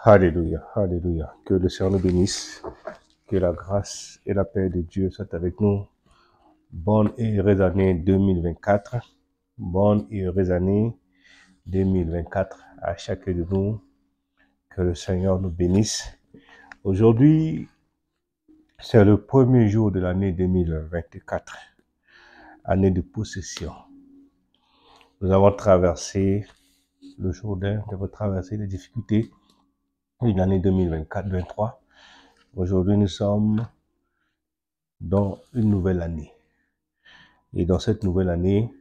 Alléluia, alléluia. Que le Seigneur nous bénisse, que la grâce et la paix de Dieu soient avec nous. Bonne et heureuse année 2024. Bonne et heureuse année 2024 à chacun de nous. Que le Seigneur nous bénisse. Aujourd'hui, c'est le premier jour de l'année 2024, année de possession. Nous avons traversé le Jourdain, nous avons traversé les difficultés de l'année 2024-2023. Aujourd'hui, nous sommes dans une nouvelle année. Et dans cette nouvelle année,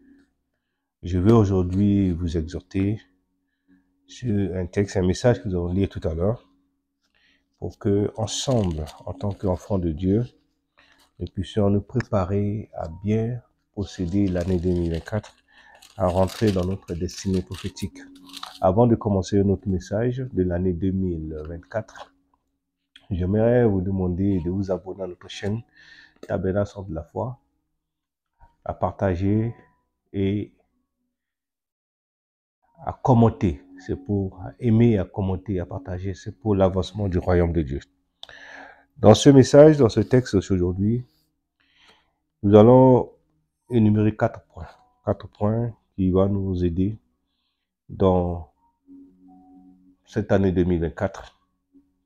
je vais aujourd'hui vous exhorter sur un texte, un message que nous allons lire tout à l'heure, pour que, ensemble, en tant qu'enfants de Dieu, nous puissions nous préparer à bien posséder l'année 2024, à rentrer dans notre destinée prophétique. Avant de commencer notre message de l'année 2024, j'aimerais vous demander de vous abonner à notre chaîne Tabernacle de la foi, à partager et à commenter. C'est pour aimer, à commenter, à partager. C'est pour l'avancement du royaume de Dieu. Dans ce message, dans ce texte aujourd'hui, nous allons énumérer 4 points. 4 points qui vont nous aider dans cette année 2024,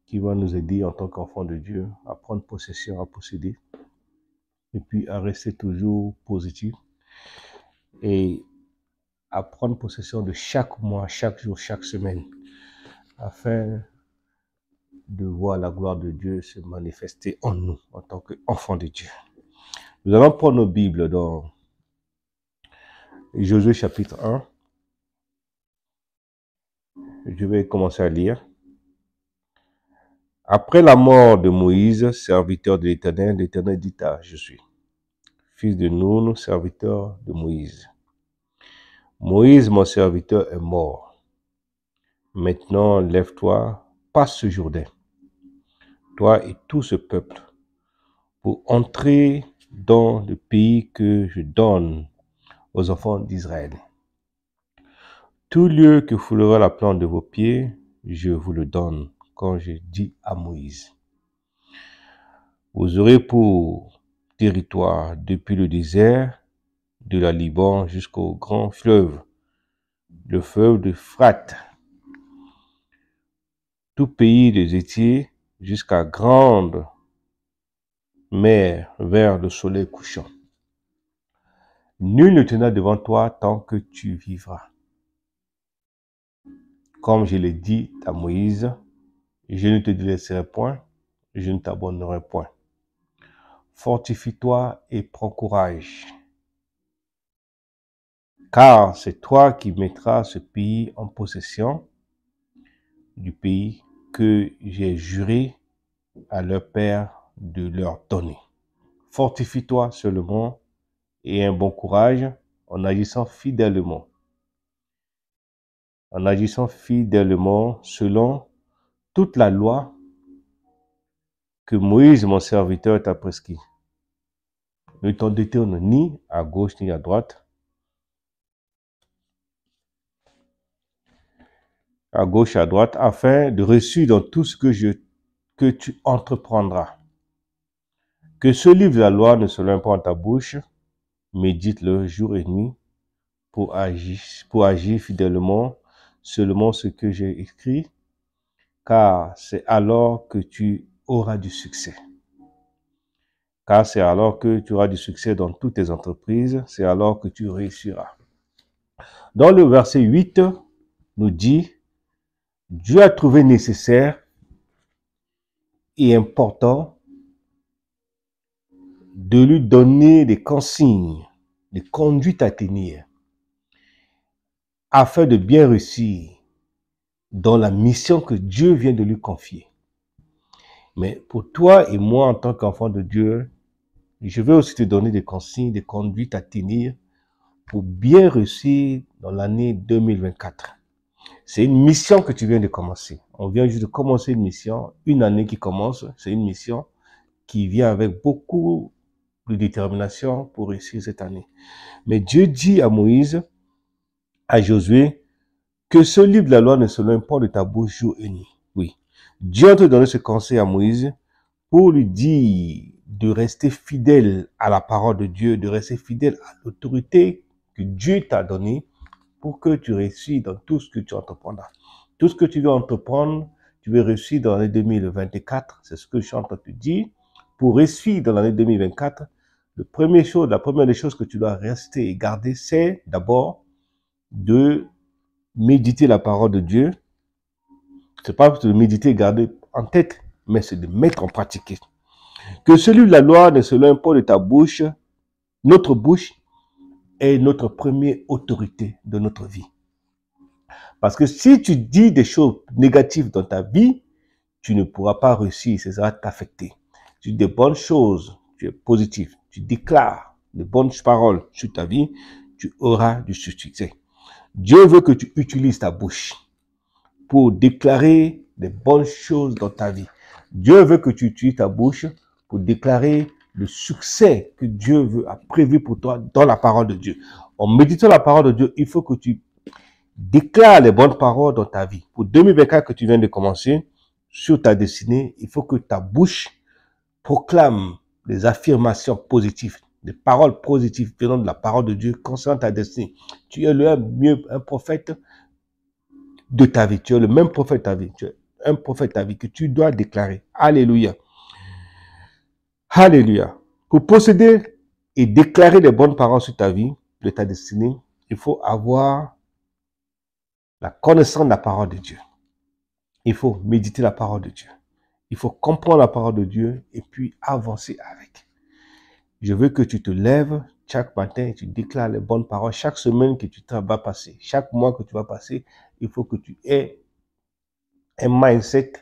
qui vont nous aider en tant qu'enfants de Dieu à prendre possession, à posséder, et puis à rester toujours positif et à prendre possession de chaque mois, chaque jour, chaque semaine, afin de voir la gloire de Dieu se manifester en nous, en tant qu'enfants de Dieu. Nous allons prendre nos Bibles dans Josué chapitre 1. Je vais commencer à lire. Après la mort de Moïse, serviteur de l'Éternel, l'Éternel dit à Josué, fils de Nun, serviteur de Moïse. Moïse, mon serviteur, est mort. Maintenant, lève-toi, passe ce Jourdain, toi et tout ce peuple, pour entrer dans le pays que je donne aux enfants d'Israël. Tout lieu que foulera la plante de vos pieds, je vous le donne, quand je dis à Moïse. Vous aurez pour territoire depuis le désert de la Liban jusqu'au grand fleuve, le fleuve d'Euphrate, tout pays des Hétiers jusqu'à grande mer vers le soleil couchant. Nul ne tenra devant toi tant que tu vivras. Comme je l'ai dit à Moïse, je ne te délaisserai point, je ne t'abandonnerai point. Fortifie-toi et prends courage, car c'est toi qui mettras ce pays en possession du pays que j'ai juré à leur père de leur donner. Fortifie-toi seulement et un bon courage en agissant fidèlement. En agissant fidèlement selon toute la loi que Moïse, mon serviteur, t'a prescrit. Ne t'en détourne ni à gauche ni à droite, afin de réussir dans tout ce que tu entreprendras. Que ce livre de la loi ne se loin pas en ta bouche, médite-le jour et nuit pour agir fidèlement seulement ce que j'ai écrit, car c'est alors que tu auras du succès. Car c'est alors que tu auras du succès dans toutes tes entreprises, c'est alors que tu réussiras. Dans le verset 8, nous dit, Dieu a trouvé nécessaire et important de lui donner des consignes, des conduites à tenir, afin de bien réussir dans la mission que Dieu vient de lui confier. Mais pour toi et moi, en tant qu'enfant de Dieu, je vais aussi te donner des consignes, des conduites à tenir pour bien réussir dans l'année 2024. C'est une mission que tu viens de commencer. On vient juste de commencer une mission, une année qui commence. C'est une mission qui vient avec beaucoup de détermination pour réussir cette année. Mais Dieu dit à Moïse, à Josué, que ce livre de la loi ne se loin pas de ta bouche jour et nuit. Oui. Dieu a donné ce conseil à Moïse pour lui dire de rester fidèle à la parole de Dieu, de rester fidèle à l'autorité que Dieu t'a donnée pour que tu réussisses dans tout ce que tu entreprendras. Tout ce que tu veux entreprendre, tu veux réussir dans l'année 2024, c'est ce que je suis en train de te dire. Pour réussir dans l'année 2024, la première des choses que tu dois rester et garder, c'est d'abord de méditer la parole de Dieu. C'est pas de méditer et garder en tête, mais c'est de mettre en pratique. Que celui de la loi ne se loigne pas de ta bouche. Notre bouche est notre première autorité de notre vie. Parce que si tu dis des choses négatives dans ta vie, tu ne pourras pas réussir, ça va t'affecter. Tu dis des bonnes choses, tu es positif, tu déclares de bonnes paroles sur ta vie, tu auras du succès. Dieu veut que tu utilises ta bouche pour déclarer des bonnes choses dans ta vie. Dieu veut que tu utilises ta bouche pour déclarer le succès que Dieu a prévu pour toi dans la parole de Dieu. En méditant la parole de Dieu, il faut que tu déclares les bonnes paroles dans ta vie. Pour 2024 que tu viens de commencer, sur ta destinée, il faut que ta bouche proclame des affirmations positives, des paroles positives venant de la parole de Dieu concernant ta destinée. Tu es un prophète de ta vie. Tu es le même prophète de ta vie. Tu es un prophète de ta vie que tu dois déclarer. Alléluia. Alléluia. Pour posséder et déclarer les bonnes paroles sur ta vie, de ta destinée, il faut avoir la connaissance de la parole de Dieu. Il faut méditer la parole de Dieu. Il faut comprendre la parole de Dieu et puis avancer avec. Je veux que tu te lèves chaque matin et tu déclares les bonnes paroles. Chaque semaine que tu vas passer, chaque mois que tu vas passer, il faut que tu aies un mindset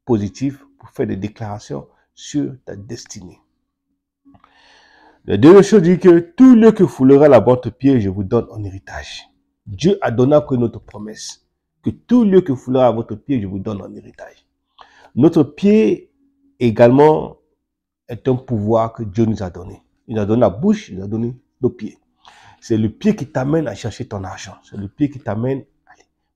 positif pour faire des déclarations sur ta destinée. La deuxième chose dit que tout lieu que foulera la votre pied, je vous donne en héritage. Dieu a donné après notre promesse que tout lieu que foulera à votre pied, je vous donne en héritage. Notre pied également est un pouvoir que Dieu nous a donné. Il nous a donné la bouche, il nous a donné nos pieds. C'est le pied qui t'amène à chercher ton argent. C'est le pied qui t'amène,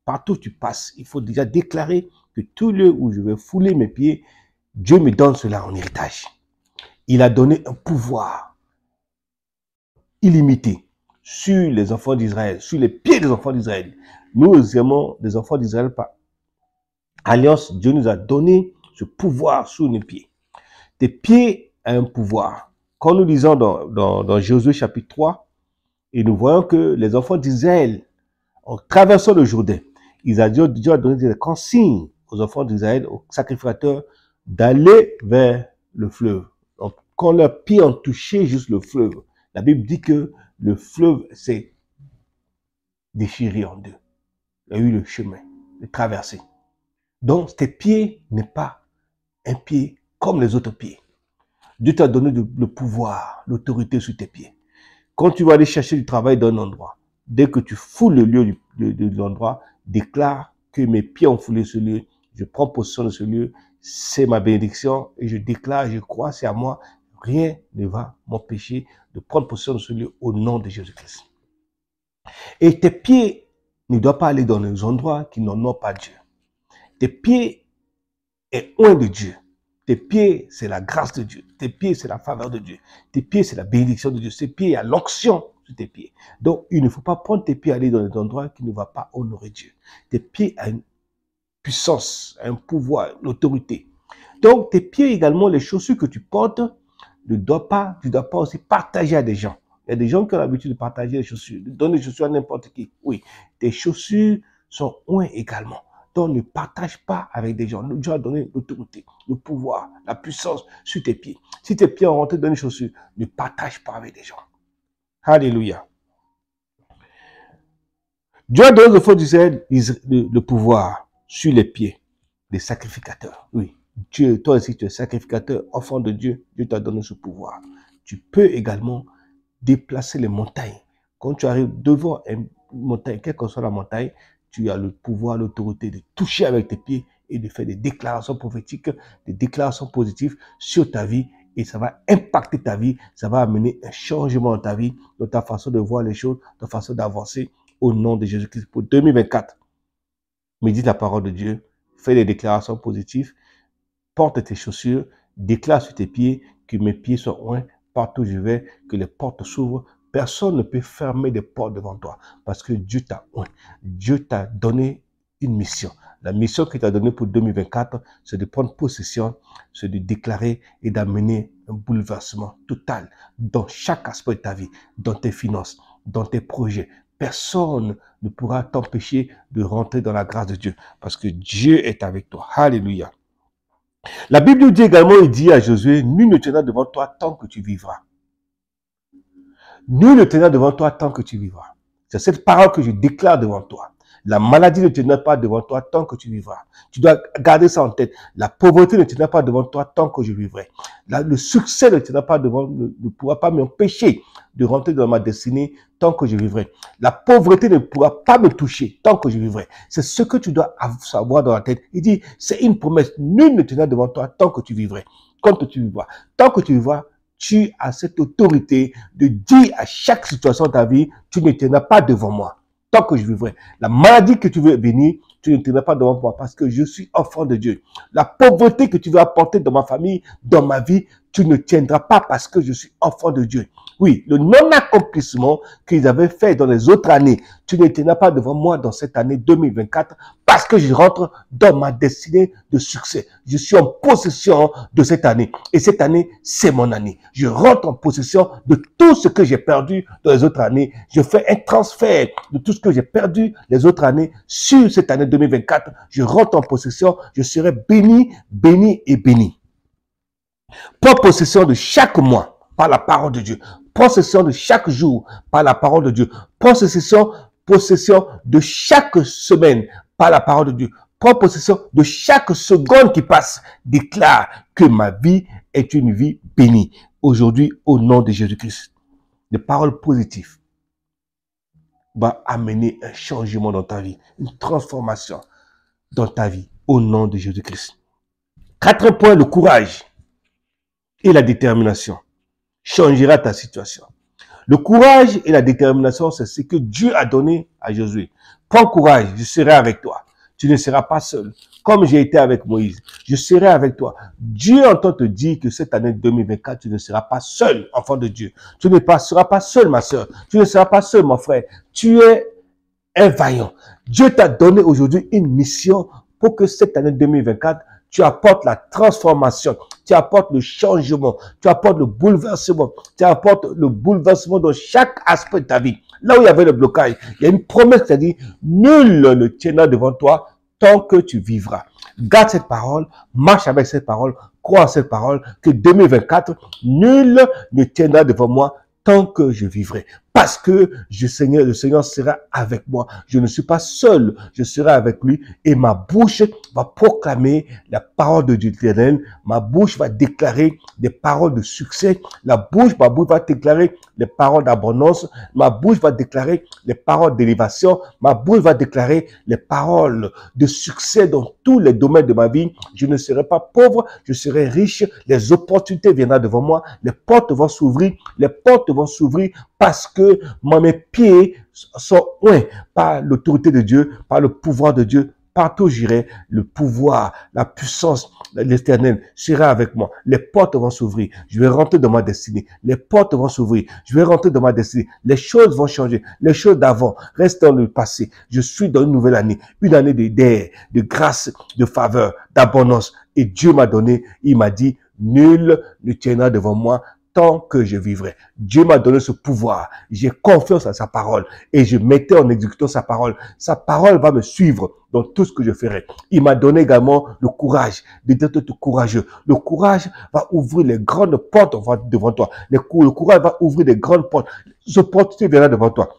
partout où tu passes, il faut déjà déclarer que tout lieu où je vais fouler mes pieds, Dieu me donne cela en héritage. Il a donné un pouvoir illimité sur les enfants d'Israël, sur les pieds des enfants d'Israël. Nous aimons des enfants d'Israël par alliance. Dieu nous a donné ce pouvoir sur nos pieds. Tes pieds ont un pouvoir. Quand nous lisons dans Josué chapitre 3, et nous voyons que les enfants d'Israël, en traversant le Jourdain, Dieu a donné des consignes aux enfants d'Israël, aux sacrificateurs, d'aller vers le fleuve. Donc, quand leurs pieds ont touché juste le fleuve, la Bible dit que le fleuve s'est déchiré en deux. Il y a eu le chemin, de traversée. Donc, tes pieds n'est pas un pied comme les autres pieds. Dieu t'a donné le pouvoir, l'autorité sur tes pieds. Quand tu vas aller chercher du travail dans un endroit, dès que tu foules le lieu de l'endroit, déclare que mes pieds ont foulé ce lieu, je prends possession de ce lieu, c'est ma bénédiction et je déclare, je crois, c'est à moi, rien ne va m'empêcher de prendre possession de ce lieu au nom de Jésus-Christ. Et tes pieds ne doivent pas aller dans les endroits qui n'en ont pas Dieu. Tes pieds est loin de Dieu. Tes pieds, c'est la grâce de Dieu. Tes pieds, c'est la faveur de Dieu. Tes pieds, c'est la bénédiction de Dieu. Tes pieds, il y a l'onction sur tes pieds. Donc, il ne faut pas prendre tes pieds et aller dans des endroits qui ne vont pas honorer Dieu. Tes pieds ont une puissance, un pouvoir, l'autorité. Donc, tes pieds également, les chaussures que tu portes, tu ne dois pas aussi partager à des gens. Il y a des gens qui ont l'habitude de partager les chaussures, de donner les chaussures à n'importe qui. Oui, tes chaussures sont loin également. Donc, ne partage pas avec des gens. Dieu a donné l'autorité, le pouvoir, la puissance sur tes pieds. Si tes pieds ont rentré dans les chaussures, ne partage pas avec des gens. Alléluia. Dieu a donné aux enfants d'Israël le pouvoir sur les pieds des sacrificateurs. Oui, toi aussi, tu es sacrificateur, enfant de Dieu. Dieu t'a donné ce pouvoir. Tu peux également déplacer les montagnes. Quand tu arrives devant une montagne, quelle que soit la montagne, tu as le pouvoir, l'autorité de toucher avec tes pieds et de faire des déclarations prophétiques, des déclarations positives sur ta vie et ça va impacter ta vie, ça va amener un changement dans ta vie, dans ta façon de voir les choses, dans ta façon d'avancer au nom de Jésus-Christ pour 2024. Médite la parole de Dieu, fais des déclarations positives, porte tes chaussures, déclare sur tes pieds que mes pieds sont loin, partout où je vais, que les portes s'ouvrent. Personne ne peut fermer des portes devant toi parce que Dieu t'a oint. Dieu t'a donné une mission. La mission qu'il t'a donnée pour 2024, c'est de prendre possession, c'est de déclarer et d'amener un bouleversement total dans chaque aspect de ta vie, dans tes finances, dans tes projets. Personne ne pourra t'empêcher de rentrer dans la grâce de Dieu parce que Dieu est avec toi. Alléluia. La Bible nous dit également, il dit à Josué, nul ne tiendra devant toi tant que tu vivras. Nul ne tiendra devant toi tant que tu vivras. C'est cette parole que je déclare devant toi. La maladie ne tiendra pas devant toi tant que tu vivras. Tu dois garder ça en tête. La pauvreté ne tiendra pas devant toi tant que je vivrai. Le succès ne tiendra pas devant, ne pourra pas m'empêcher de rentrer dans ma destinée tant que je vivrai. La pauvreté ne pourra pas me toucher tant que je vivrai. C'est ce que tu dois savoir dans la tête. Il dit, c'est une promesse. Nul ne tiendra devant toi tant que tu vivrais. Tant que tu vivras. Tant que tu vivras, tu as cette autorité de dire à chaque situation de ta vie, tu ne tiendras pas devant moi. Tant que je vivrai. La maladie que tu veux bénir, tu ne tiendras pas devant moi parce que je suis enfant de Dieu. La pauvreté que tu veux apporter dans ma famille, dans ma vie, tu ne tiendras pas parce que je suis enfant de Dieu. Oui, le non-accomplissement qu'ils avaient fait dans les autres années, tu ne tiendras pas devant moi dans cette année 2024 parce que je rentre dans ma destinée de succès. Je suis en possession de cette année. Et cette année, c'est mon année. Je rentre en possession de tout ce que j'ai perdu dans les autres années. Je fais un transfert de tout ce que j'ai perdu les autres années sur cette année 2024. Je rentre en possession. Je serai béni, béni et béni. Prends possession de chaque mois par la parole de Dieu. Prends possession de chaque jour par la parole de Dieu. Prends possession de chaque semaine par la parole de Dieu. Prends possession de chaque seconde qui passe. Déclare que ma vie est une vie bénie. Aujourd'hui, au nom de Jésus-Christ. Des paroles positives vont amener un changement dans ta vie, une transformation dans ta vie, au nom de Jésus-Christ. 4 points, le courage et la détermination changera ta situation. Le courage et la détermination, c'est ce que Dieu a donné à Josué. Prends courage, je serai avec toi. Tu ne seras pas seul. Comme j'ai été avec Moïse, je serai avec toi. Dieu entend te dire que cette année 2024, tu ne seras pas seul, enfant de Dieu. Tu ne seras pas seul, ma soeur. Tu ne seras pas seul, mon frère. Tu es un vaillant. Dieu t'a donné aujourd'hui une mission pour que cette année 2024, tu apportes la transformation, tu apportes le changement, tu apportes le bouleversement, tu apportes le bouleversement dans chaque aspect de ta vie. Là où il y avait le blocage, il y a une promesse qui a dit, nul ne tiendra devant toi tant que tu vivras. Garde cette parole, marche avec cette parole, crois en cette parole, que 2024, nul ne tiendra devant moi tant que je vivrai. Parce que le Seigneur sera avec moi. Je ne suis pas seul, je serai avec lui et ma bouche va proclamer la parole de Dieu éternel. Ma bouche va déclarer des paroles de succès. Ma bouche va déclarer les paroles d'abondance. Ma bouche va déclarer les paroles d'élévation. Ma bouche va déclarer les paroles de succès dans tous les domaines de ma vie. Je ne serai pas pauvre, je serai riche. Les opportunités viendront devant moi. Les portes vont s'ouvrir. Les portes vont s'ouvrir parce que mes pieds sont loin par l'autorité de Dieu, par le pouvoir de Dieu. Partout où j'irai, le pouvoir, la puissance de l'Éternel sera avec moi. Les portes vont s'ouvrir. Je vais rentrer dans ma destinée. Les portes vont s'ouvrir. Je vais rentrer dans ma destinée. Les choses vont changer. Les choses d'avant restent dans le passé. Je suis dans une nouvelle année. Une année d'air, de grâce, de faveur, d'abondance. Et Dieu m'a donné, il m'a dit, nul ne tiendra devant moi tant que je vivrai. Dieu m'a donné ce pouvoir. J'ai confiance à sa parole et je mettais en exécutant sa parole. Sa parole va me suivre dans tout ce que je ferai. Il m'a donné également le courage d'être courageux. Le courage va ouvrir les grandes portes devant toi. Le courage va ouvrir les grandes portes. Les opportunités viendront devant toi.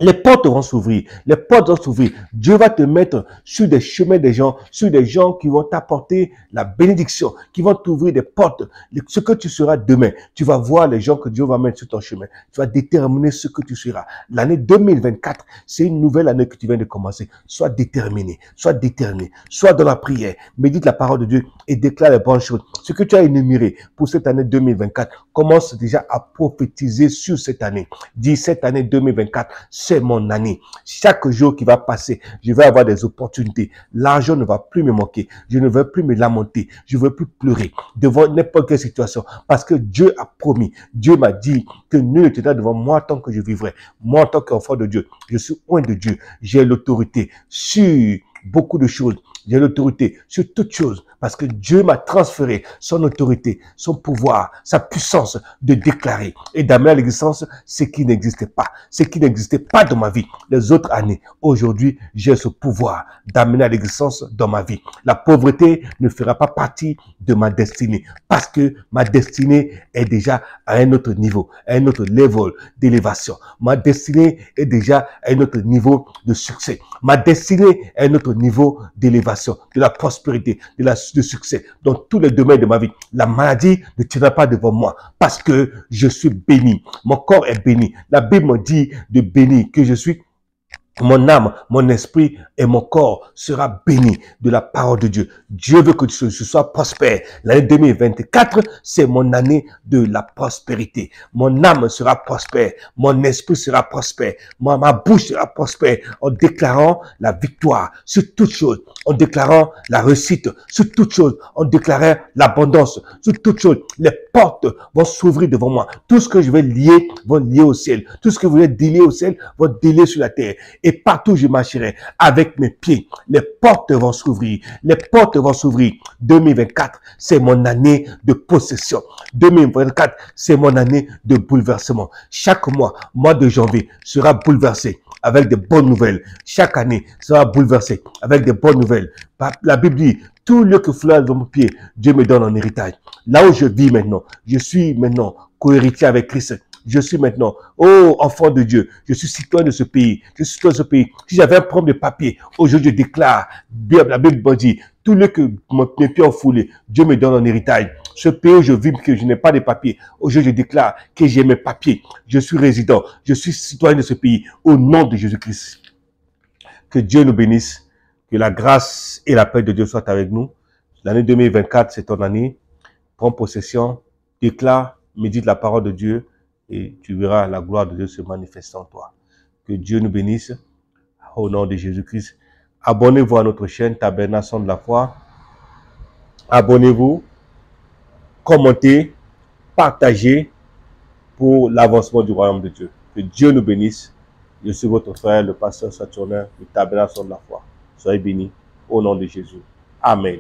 Les portes vont s'ouvrir. Les portes vont s'ouvrir. Dieu va te mettre sur des chemins des gens, sur des gens qui vont t'apporter la bénédiction, qui vont t'ouvrir des portes. Ce que tu seras demain, tu vas voir les gens que Dieu va mettre sur ton chemin. Tu vas déterminer ce que tu seras. L'année 2024, c'est une nouvelle année que tu viens de commencer. Sois déterminé, sois déterminé, sois dans la prière, médite la parole de Dieu et déclare les bonnes choses. Ce que tu as énuméré pour cette année 2024, commence déjà à prophétiser sur cette année. Dis cette année 2024, c'est mon année. Chaque jour qui va passer, je vais avoir des opportunités. L'argent ne va plus me manquer. Je ne veux plus me lamenter. Je ne veux plus pleurer devant n'importe quelle situation. Parce que Dieu a promis. Dieu m'a dit que nul ne tiendra devant moi tant que je vivrai. Moi, en tant qu'enfant de Dieu, je suis loin de Dieu. J'ai l'autorité sur beaucoup de choses. J'ai l'autorité sur toutes choses parce que Dieu m'a transféré son autorité, son pouvoir, sa puissance de déclarer et d'amener à l'existence ce qui n'existait pas. Ce qui n'existait pas dans ma vie les autres années. Aujourd'hui, j'ai ce pouvoir d'amener à l'existence dans ma vie. La pauvreté ne fera pas partie de ma destinée parce que ma destinée est déjà à un autre niveau, à un autre level d'élévation. Ma destinée est déjà à un autre niveau de succès. Ma destinée est à un autre niveau d'élévation, de la prospérité, de succès dans tous les domaines de ma vie. La maladie ne tiendra pas devant moi parce que je suis béni. Mon corps est béni. La Bible me dit de bénir, que je suis. Mon âme, mon esprit et mon corps sera béni de la parole de Dieu. Dieu veut que je sois prospère. L'année 2024, c'est mon année de la prospérité. Mon âme sera prospère. Mon esprit sera prospère. Ma bouche sera prospère en déclarant la victoire sur toutes choses, en déclarant la réussite sur toutes choses, en déclarant l'abondance sur toutes choses. Les portes vont s'ouvrir devant moi. Tout ce que je vais lier, vont lier au ciel. Tout ce que vous voulez délier au ciel, vont délier sur la terre. Et partout où je marcherai avec mes pieds, les portes vont s'ouvrir. Les portes vont s'ouvrir. 2024, c'est mon année de possession. 2024, c'est mon année de bouleversement. Chaque mois de janvier, sera bouleversé avec de bonnes nouvelles. Chaque année sera bouleversé avec de bonnes nouvelles. La Bible dit, tout lieu que foulera de mon pied, Dieu me donne en héritage. Là où je vis maintenant, je suis maintenant co-héritier avec Christ. Je suis maintenant, oh, enfant de Dieu, je suis citoyen de ce pays, je suis citoyen de ce pays. Si j'avais un problème de papier, aujourd'hui je déclare, la Bible me dit, tout lieu que mes pieds ont foulé, Dieu me donne en héritage. Ce pays où je vis, que je n'ai pas de papiers, aujourd'hui je déclare que j'ai mes papiers, je suis résident, je suis citoyen de ce pays, au nom de Jésus-Christ. Que Dieu nous bénisse, que la grâce et la paix de Dieu soient avec nous. L'année 2024, c'est ton année. Prends possession, déclare, médite la parole de Dieu, et tu verras la gloire de Dieu se manifester en toi. Que Dieu nous bénisse au nom de Jésus-Christ. Abonnez-vous à notre chaîne Tabernacle Son de la Foi. Abonnez-vous, commentez, partagez pour l'avancement du royaume de Dieu. Que Dieu nous bénisse. Je suis votre frère, le pasteur Saturnin, du Tabernacle Son de la Foi. Soyez bénis au nom de Jésus. Amen.